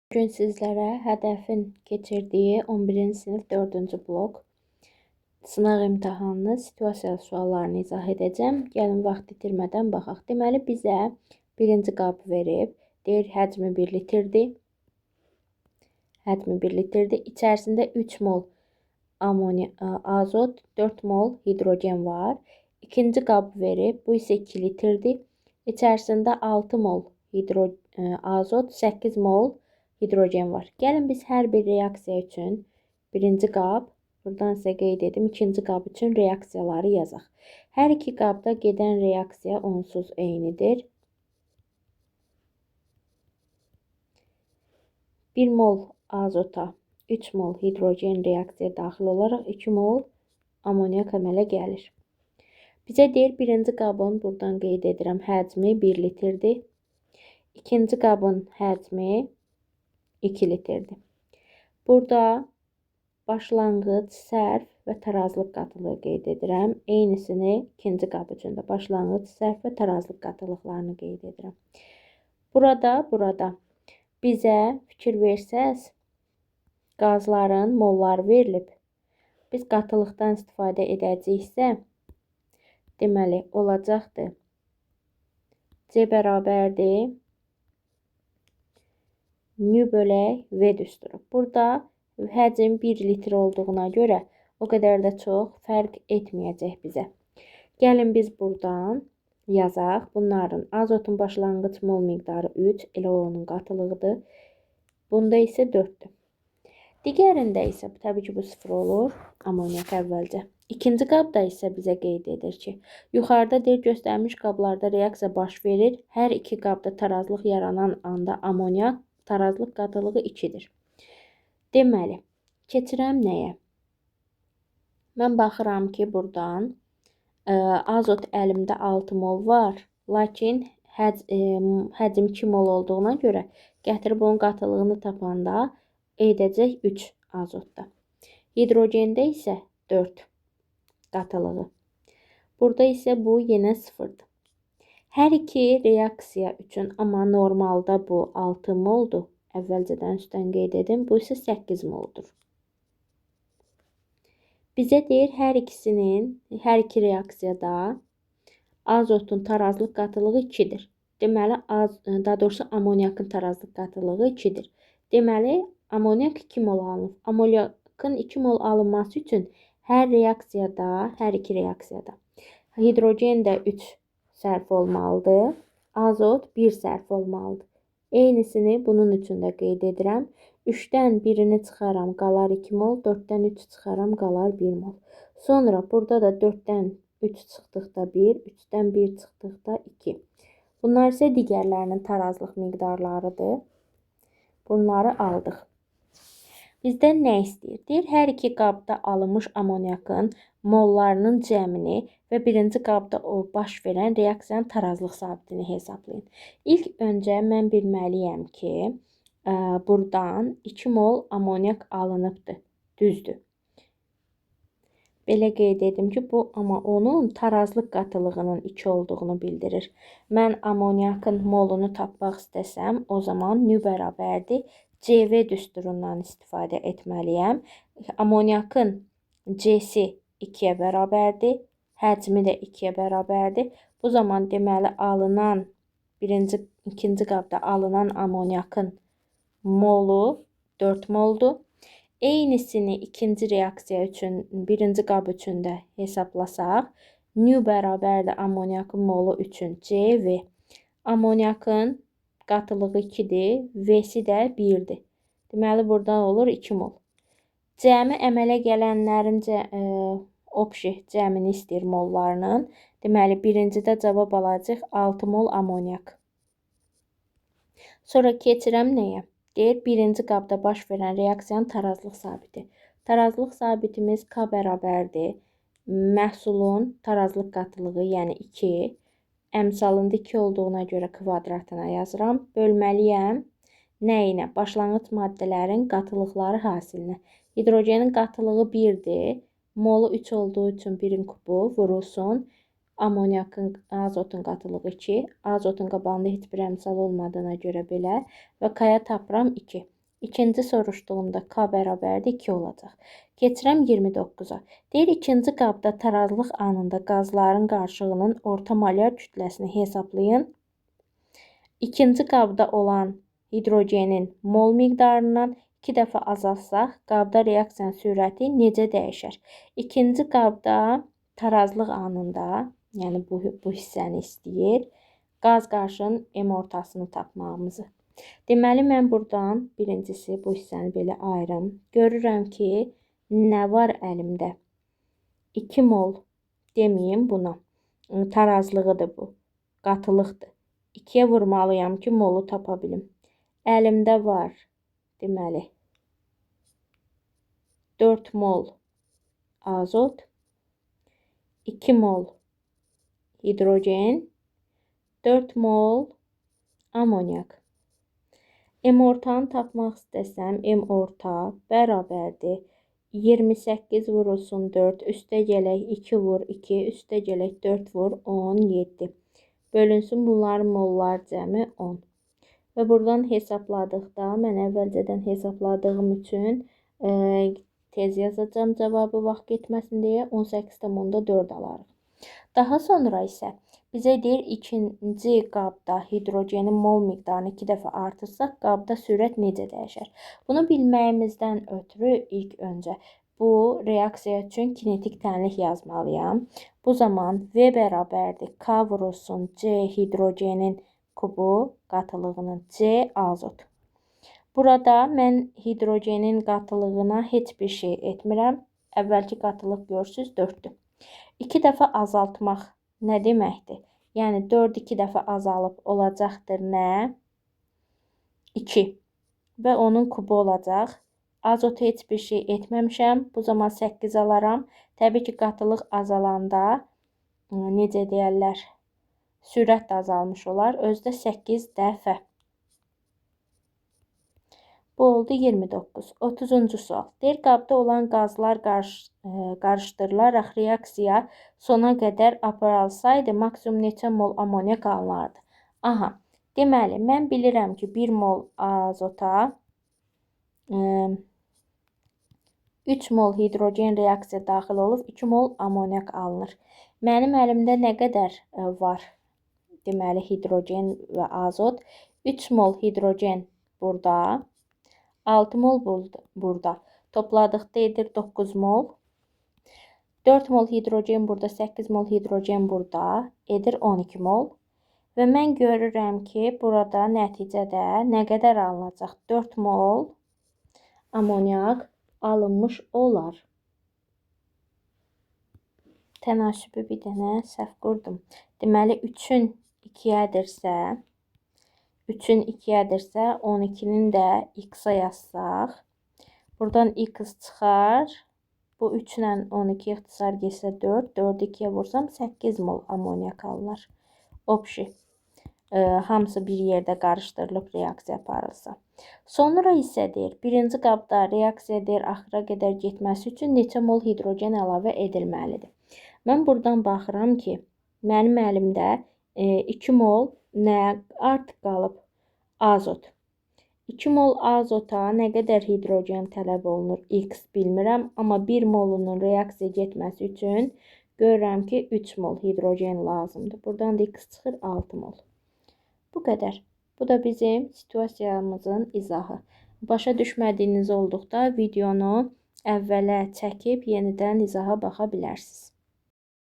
Bugün sizlərə hədəfin keçirdiyi 11-ci sinif 4-cü blok sınaq imtahanını situasiyalı suallarını izah edəcəm. Gəlin vaxt itirmədən baxaq. Deməli, bizə birinci qab verib, deyir həcmi 1 litrdir. Həcmi 1 litrdir. İçərisində 3 mol azot, 4 mol hidrogen var. İkinci qab verib, bu isə 2 litrdir. İçərisində 6 mol azot, 8 mol hidrogen var. Gəlin biz hər bir reaksiya üçün birinci qab, buradan sizə qeyd edim, ikinci qab üçün reaksiyaları yazaq. Hər iki qabda gedən reaksiya onsuz eynidir. 1 mol azota 3 mol hidrogen reaksiya daxil olaraq 2 mol amoniak əmələ gəlir. Bizə deyir birinci qabın, buradan qeyd edirəm, həcmi 1 litrdir. İkinci qabın həcmi 2 litrdir. Burada başlanğıc, sərf və tarazlıq qatılığı qeyd edirəm. Eynisini ikinci qab üçün də başlanğıc, sərf və tarazlıq qatılıqlarını qeyd edirəm. Burada bizə fikir versəz, qazların molları verilib. Biz qatılıqdan istifadə edəcəksə, deməli olacaqdır. C bərabərdir. Nü bölək V düsturu. Burada həcm 1 litr olduğuna görə o qədər də çox fərq etməyəcək bizə. Gəlin biz buradan yazaq. Bunların azotun başlanğıc mol miqdarı 3, elə onun qatılığıdır. Bunda isə 4-dür. Digərində isə təbii ki, bu 0 olur. Amoniak əvvəlcə. İkinci qabda isə bizə qeyd edir ki, yuxarıda deyir göstərmiş qablarda reaksiya baş verir. Hər iki qabda tarazlıq yaranan anda amoniak tarazlıq qatılığı 2-dir. Deməli, keçirəm nəyə? Mən baxıram ki, buradan azot əlimdə 6 mol var. Lakin həcm 2 mol olduğuna görə gətirib onun qatılığını tapanda edəcək 3 azotda. Hidrogende isə 4 qatılığı. Burada isə bu yenə 0-dır. Hər iki reaksiya üçün, amma normalda bu 6 moldur. Əvvəlcədən üstdən qeyd edim. Bu isə 8 moldur. Bizə deyir hər iki reaksiyada azotun tarazlıq qatılığı 2-dir. Deməli, daha doğrusu amoniakın tarazlıq qatılığı 2-dir. Deməli, amoniak 2 mol alınıb. Amoniakın 2 mol alınması üçün hər iki reaksiyada hidrogen də 3 sərf olmalıdır. Azot 1 sərf olmalıdır. Eynisini bunun üçün də qeyd edirəm. 3-dən 1-ni çıxaram, qalar 2 mol. 4-dən 3 çıxaram, qalar 1 mol. Sonra burada da 4-dən 3 çıxdıqda 1, 3-dən 1 çıxdıqda 2. Bunlar isə digərlərinin tarazlıq miqdarlarıdır. Bunları aldıq. Bizdən nə istəyir? Deyir, hər iki qabda alınmış amoniakın mollarının cəmini və birinci qabda baş verən reaksiyanın tarazlıq sabitini hesablayın. İlk öncə mən bilməliyəm ki, buradan 2 mol amoniak alınıbdır. Düzdür. Belə qeyd edim ki, bu amma onun tarazlıq qatılığının 2 olduğunu bildirir. Mən amoniakın molunu tapmaq istəsəm, o zaman nü bərabərdir. CV düsturundan istifadə etməliyəm. Amoniakın C'si 2-yə bərabərdir. Həcmi də 2-yə bərabərdir. Bu zaman deməli alınan ikinci qabda alınan amoniakın molu 4 moldur. Eynisini ikinci reaksiya üçün, birinci qab üçün də hesablasaq, nü bərabərdir amoniakın molu üçün CV. Amoniakın qatılığı 2-dir, V'si də 1-dir. Deməli, buradan olur 2 mol. Cəmi əmələ gələnlərin cəmini istəyir mollarının. Deməli, birincidə cavab alacaq 6 mol amoniak. Sonra keçirəm nəyə? Deyir, birinci qabda baş verən reaksiyanın tarazlıq sabiti. Tarazlıq sabitimiz K bərabərdir. Məhsulun tarazlıq qatılığı, yəni 2. Əmsalında 2 olduğuna görə kvadratına yazıram. Bölməliyəm nəyinə? Başlanğıc maddələrin qatılıqları hasilinə. Hidrogenin qatılığı 1-dir. Molu 3 olduğu üçün 1-in kubu vurulsun. Amoniakın, azotun qatılığı 2. Azotun qabağında heç bir əmsal olmadığına görə belə. Və K-ya tapıram 2. İkinci soruşduğumda K bərabərdir 2 olacaq. Keçirəm 29-a. Deyir, ikinci qabda tarazlıq anında qazların qarışığının orta molyar kütləsini hesablayın. İkinci qabda olan hidrogenin mol miqdarından 2 dəfə azaltsaq, qabda reaksiyanın sürəti necə dəyişər? İkinci qabda tarazlıq anında, yəni bu hissəni istəyir, qaz qarışığının M ortasını tapmağımızı. Deməli, mən buradan birincisi bu hissəni belə ayırım. Görürəm ki, nə var əlimdə? 2 mol deməyim buna. Tarazlığıdır bu. Qatılıqdır. 2-yə vurmalıyam ki, molu tapa bilim. Əlimdə var, deməli, 4 mol azot, 2 mol hidrogen, 4 mol amonyak. M ortanı tapmaq istəsəm, M orta bərabərdir 28 vurulsun 4, üstə gələk 2 vur 2, üstə gələk 4 vur 17. Bölünsün bunların mollar cəmi 10. Və buradan hesabladıqda, mən əvvəlcədən hesabladığım üçün tez yazacağım cavabı vaxt getməsin deyə 18,4 alarıq. Daha sonra isə bizə deyir, ikinci qabda hidrogenin mol miqdarını 2 dəfə artırsaq, qabda sürət necə dəyişər? Bunu bilməyimizdən ötürü ilk öncə bu reaksiya üçün kinetik tənlik yazmalıyam. Bu zaman V bərabərdir K vurulsun C hidrogenin kubu qatılığının C azot. Burada mən hidrogenin qatılığına heç bir şey etmirəm. Əvvəlki qatılıq görürsünüz 4-dür. 2 dəfə azaltmaq nə deməkdir? Yəni 4 2 dəfə azalıb olacaqdır nə? 2. Və onun kubu olacaq. Azota heç bir şey etməmişəm. Bu zaman 8 alaram. Təbii ki, qatılıq azalanda necə deyərlər? Sürət də azalmış olar. Özdə 8 dəfə. Bu oldu 29. 30-cu sual. Deyir, qabda olan qazlar qarışdırılaraq reaksiya sona qədər aparılsaydı, maksimum neçə mol amonyak alınardı? Aha, deməli, mən bilirəm ki, 1 mol azota 3 mol hidrogen reaksiya daxil olub, 2 mol amonyak alınır. Mənim əlimdə nə qədər var? Deməli, hidrogen və azot. 3 mol hidrogen burada. 6 mol burada. Topladıqda edir 9 mol. 4 mol hidrogen burada. 8 mol hidrogen burada. Edir 12 mol. Və mən görürəm ki, burada nəticədə nə qədər alınacaq? 4 mol amonyak alınmış olar. Tənasübü bir dənə səhv qurdum. Deməli, 3-ün 2-yədirsə, 12-nin də x-a yazsaq, buradan x çıxar. Bu 3 ilə 12 ixtisar getsə 4, 4-ü 2-yə vursam 8 mol amonyak alınır. Obşi. Hamısı bir yerdə qarışdırılıb reaksiya aparılsa. Sonra isə deyir, birinci qabda reaksiya deyir, axıra qədər getməsi üçün neçə mol hidrogen əlavə edilməlidir. Mən buradan baxıram ki, mənim əlimdə 2 mol nə artıq qalıb? Azot. 2 mol azota nə qədər hidrogen tələb olunur? X bilmirəm, amma 1 molunun reaksiya getməsi üçün görürəm ki, 3 mol hidrogen lazımdır. Buradan da X çıxır 6 mol. Bu qədər. Bu da bizim situasiyamızın izahı. Başa düşmədiyiniz olduqda videonu əvvələ çəkib yenidən izaha baxa bilərsiniz.